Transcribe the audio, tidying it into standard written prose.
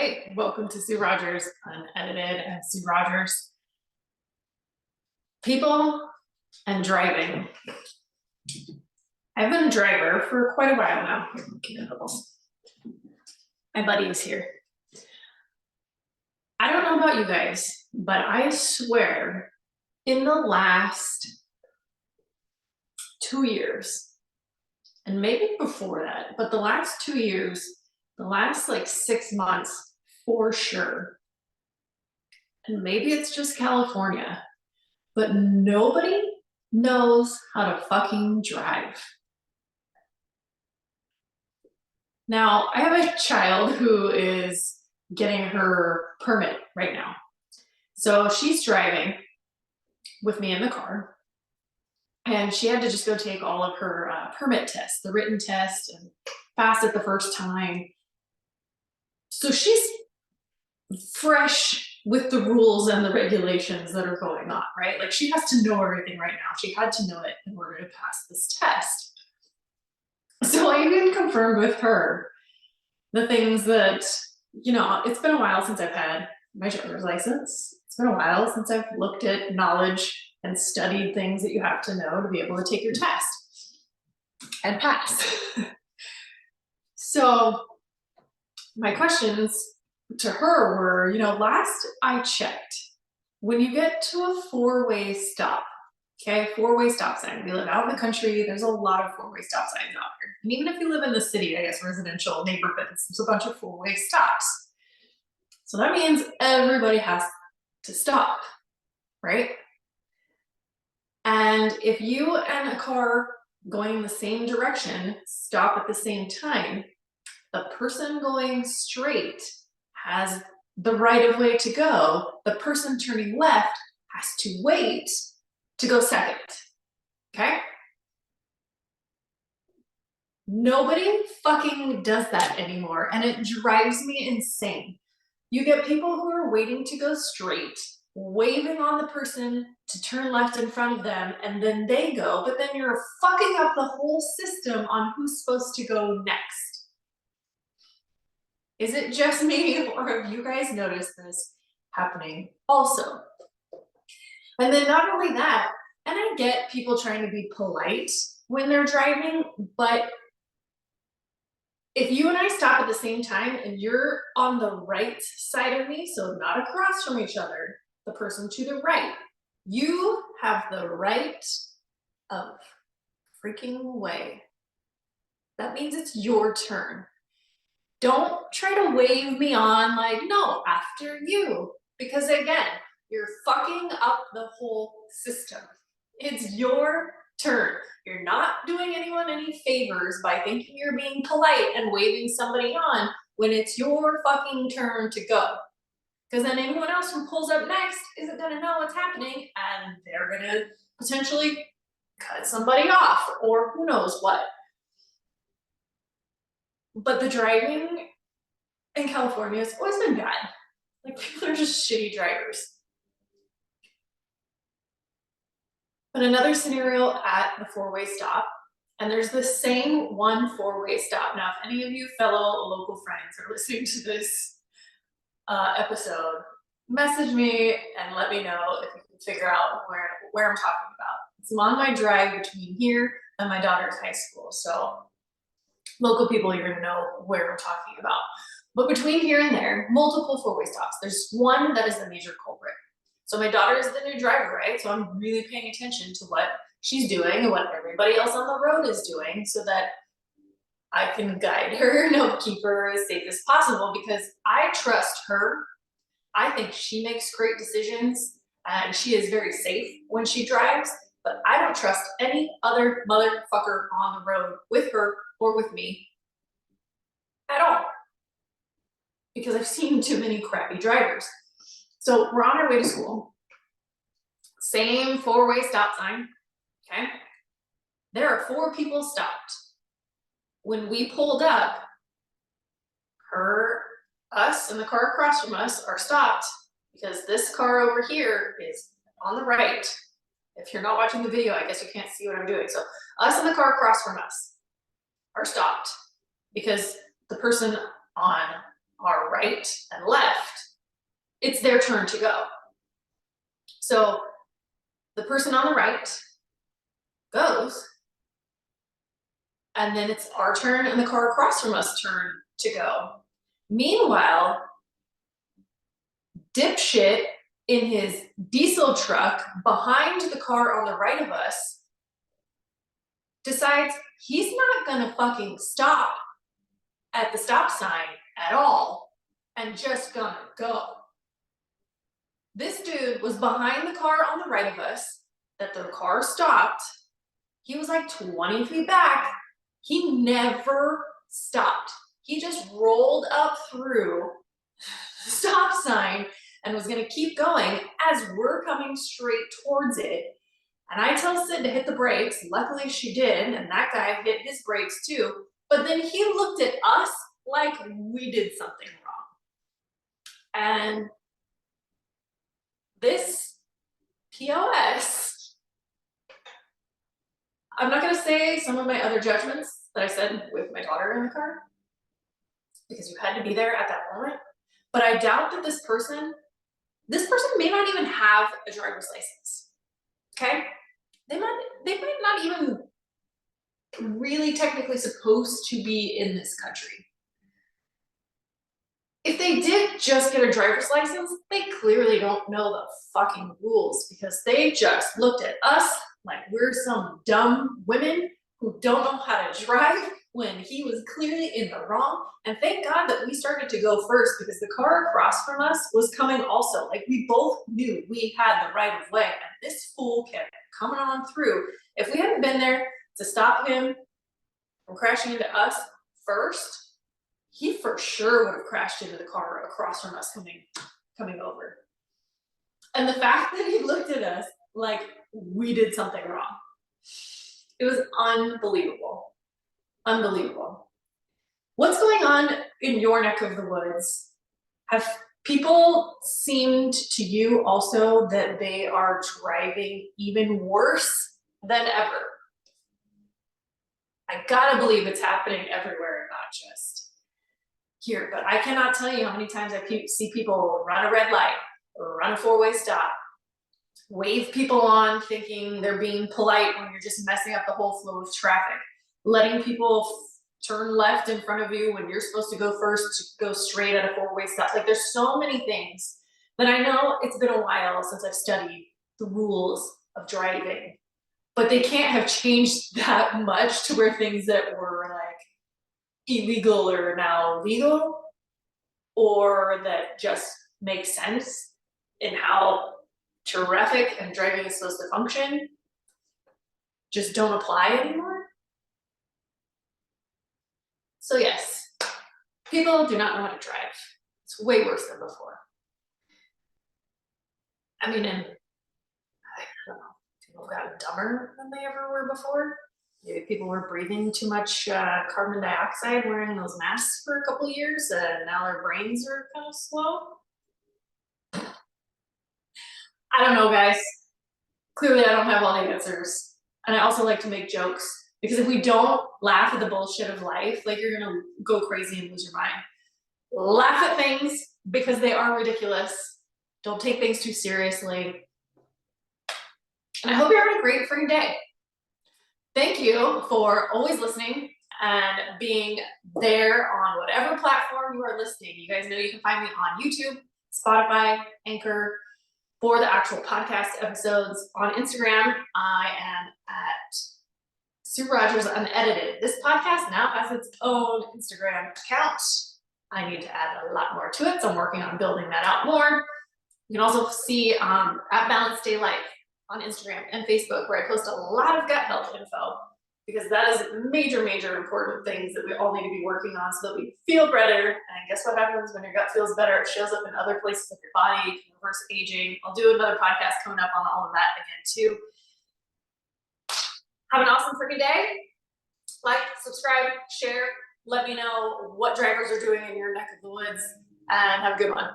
Hey, welcome to Sue Rogers Unedited and Sue Rogers. People and driving. I've been a driver for quite a while now. My buddy is here. I don't know about you guys, but I swear in the last 2 years, and maybe before that, but the last 2 years, the last like 6 months for sure, and maybe it's just California, but nobody knows how to fucking drive. Now, I have a child who is getting her permit right now. So she's driving with me in the car, and she had to just go take all of her permit tests, the written test, and pass it the first time. So she's fresh with the rules and the regulations that are going on, right? Like she has to know everything right now. She had to know it in order to pass this test. So I even confirmed with her the things that, it's been a while since I've had my driver's license. It's been a while since I've looked at knowledge and studied things that you have to know to be able to take your test and pass. So my questions to her were, last I checked, when you get to a four-way stop, okay, four-way stop sign. We live out in the country. There's a lot of four-way stop signs out here. And even if you live in the city, I guess, residential neighborhoods, there's a bunch of four-way stops. So that means everybody has to stop, right? And if you and a car going in the same direction stop at the same time, the person going straight has the right of way to go. The person turning left has to wait to go second, okay? Nobody fucking does that anymore, and it drives me insane. You get people who are waiting to go straight, waving on the person to turn left in front of them, and then they go, but then you're fucking up the whole system on who's supposed to go next. Is it just me, or have you guys noticed this happening also? And then not only that, and I get people trying to be polite when they're driving, but if you and I stop at the same time and you're on the right side of me, so not across from each other, the person to the right, you have the right of freaking way. That means it's your turn. Don't try to wave me on like, no, after you. Because again, you're fucking up the whole system. It's your turn. You're not doing anyone any favors by thinking you're being polite and waving somebody on when it's your fucking turn to go. Because then anyone else who pulls up next isn't gonna know what's happening and they're gonna potentially cut somebody off or who knows what. But the driving in California has always been bad. Like people are just shitty drivers. But another scenario at the four-way stop, and there's the same one four-way stop. Now, if any of you fellow local friends are listening to this episode, message me and let me know if you can figure out where I'm talking about. It's on my drive between here and my daughter's high school. So local people, you're gonna know where I'm talking about. But between here and there, multiple four-way stops. There's one that is the major culprit. So my daughter is the new driver, right? So I'm really paying attention to what she's doing and what everybody else on the road is doing so that I can guide her and keep her as safe as possible because I trust her. I think she makes great decisions and she is very safe when she drives, but I don't trust any other motherfucker on the road with her or with me at all because I've seen too many crappy drivers. So we're on our way to school. Same four-way stop sign, okay? There are 4 people stopped. When we pulled up, us and the car across from us are stopped because this car over here is on the right. If you're not watching the video, I guess you can't see what I'm doing. So us and the car across from us are stopped because the person on are right and left, it's their turn to go. So the person on the right goes, and then it's our turn and the car across from us turn to go. Meanwhile, dipshit in his diesel truck behind the car on the right of us decides he's not gonna fucking stop at the stop sign at all and just gonna go. This dude was behind the car on the right of us, that the car stopped. He was like 20 feet back. He never stopped. He just rolled up through the stop sign and was gonna keep going as we're coming straight towards it. And I tell Sid to hit the brakes. Luckily she did, and that guy hit his brakes too. But then he looked at us like we did something wrong. And this POS, I'm not gonna say some of my other judgments that I said with my daughter in the car, because you had to be there at that moment. But I doubt that this person may not even have a driver's license, okay? They might not even really technically supposed to be in this country. If they did just get a driver's license, they clearly don't know the fucking rules, because they just looked at us like we're some dumb women who don't know how to drive when he was clearly in the wrong. And thank God that we started to go first, because the car across from us was coming also. Like, we both knew we had the right of way, and this fool kept coming on through. If we hadn't been there to stop him from crashing into us first, he for sure would have crashed into the car across from us coming over. And the fact that he looked at us like we did something wrong, it was unbelievable. Unbelievable. What's going on in your neck of the woods? Have people seemed to you also that they are driving even worse than ever? I gotta believe it's happening everywhere and not just here, but I cannot tell you how many times I see people run a red light, run a four-way stop, wave people on thinking they're being polite when you're just messing up the whole flow of traffic, letting people turn left in front of you when you're supposed to go first to go straight at a four-way stop. Like, there's so many things that I know it's been a while since I've studied the rules of driving, but they can't have changed that much to where things that were like illegal are now legal, or that just make sense in how traffic and driving is supposed to function just don't apply anymore. So yes, people do not know how to drive. It's way worse than before. I mean, and I don't know, people have gotten dumber than they ever were before. Maybe people were breathing too much carbon dioxide wearing those masks for a couple years, and now their brains are kind of slow. I don't know, guys. Clearly I don't have all the answers. And I also like to make jokes, because if we don't laugh at the bullshit of life, like, you're gonna go crazy and lose your mind. Laugh at things because they are ridiculous. Don't take things too seriously. And I hope you're having a great freaking day. Thank you for always listening and being there on whatever platform you are listening. You guys know you can find me on YouTube, Spotify, Anchor, for the actual podcast episodes. On Instagram, I am at Sue Rogers Unedited. This podcast now has its own Instagram account. I need to add a lot more to it, so I'm working on building that out more. You can also see at Balanced Day Life on Instagram and Facebook, where I post a lot of gut health info, because that is major, major important things that we all need to be working on so that we feel better. And guess what happens when your gut feels better? It shows up in other places of your body. You can reverse aging. I'll do another podcast coming up on all of that again too. Have an awesome freaking day. Like, subscribe, share. Let me know what drivers are doing in your neck of the woods, and have a good one.